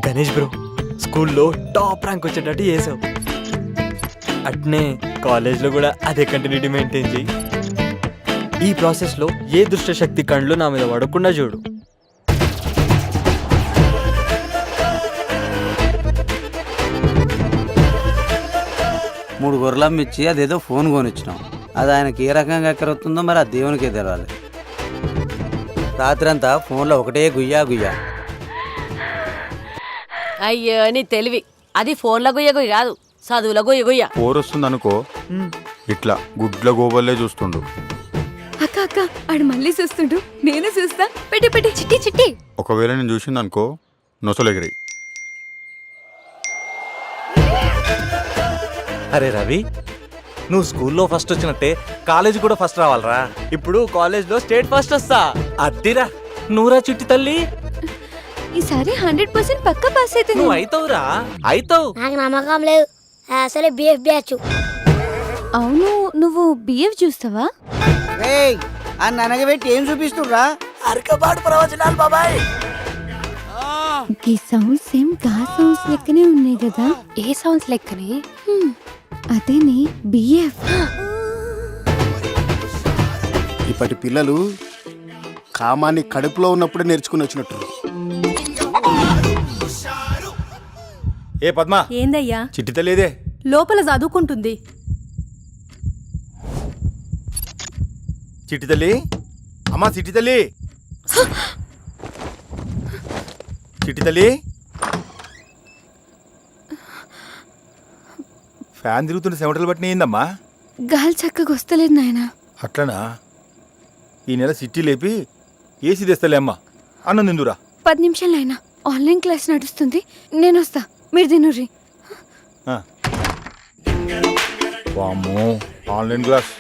Ganesh bro స్కూల్లో top rank వచ్చేటట్టు చేసావు. అట్నే కాలేజ్లో కూడా అదే కంటిన్యూటీ మెయింటైన్ చేయి. ఈ ప్రాసెస్లో ఏ దుష్ట శక్తి కళ్ళు నా మీద పడకుండా చూడు. మూడు గొర్రెలం ఇచ్చి అదేదో ఫోన్ కొనిచ్చినాం. అది ఆయనకి ఏ రకంగా ఎక్కరవుతుందో మరి ఆ దేవునికే తెలవాలి. రాత్రి అంతా ఫోన్లో ఒకటే గుయ్యా గుయ్యా. అయ్యో నీ తెలివి, అది ఫోన్ల గుయ్య గుయ్య కాదు, చదువుల గుయ్య గుయ్య. పోరొస్తుంది అనుకో, ఇట్లా గుడ్ల గోబల్లే చూస్తుండు. అక్క అక్క ఆడు మళ్ళీ చూస్తుండు, నేను చూస్తా. పెట్టి పెట్టి చిట్టి చిట్టి. ఒకవేళ నేను చూసింది అనుకో, నొసలెగిరి. అరే రవి, నువ్వు స్కూల్లో ఫస్ట్ వచ్చినట్టే కాలేజ్ కూడా ఫస్ట్ రావాలరా. ఇప్పుడు కాలేజ్లో స్టేట్ ఫస్ట్ వస్తా. అద్దిరా, నువ్వురా చిట్టి తల్లి, ఈసారి 100% పక్క పాస్ అయితే నువ్వు అయితావురా, అయితావు. నాకు నమ్మకం లేదు, అసలే బిఎఫ్ బ్యాచ్. అవును, నువ్వు బిఎఫ్ చూస్తావా? ఆ ననగబెట్టి ఏం చూపిస్తుర్రా? అరకబాటు ప్రవచనాలు బాబాయ్. ఈ సౌండ్స్ సేమ్ గా సౌండ్స్ లెక్కనే ఉన్నాయి కదా. ఏ సౌండ్స్ లెక్కనే? అదేనే బిఎఫ్. ఇప్పటి పిల్లలు కామాన్ని కడుపులో ఉన్నప్పుడే నేర్చుకుని వచ్చినట్టు. ఏ పద్మా, ఏందయ్యా? చిట్టి తెలియదే. లోపల చదువుకుంటుంది. చిట్టి తల్లి, అమ్మా చిట్టి తల్లి, చిట్టి తల్లి. ఫ్యాన్ తిరుగుతున్న చెమటలు బట్టి ఏందమ్మా? గాలి చక్కగా వస్తలేదు నాయనా. అట్లనా? ఈ నెల సిట్టి లేపి ఏసీ తెస్తలే అమ్మా. అన్నం తిందురా. 10 నిమిషాలు అయినా ఆన్లైన్ క్లాస్ నడుస్తుంది, నేను వస్తా, మీరు తినుర్రి. వామ్మో, ఆన్లైన్ క్లాస్.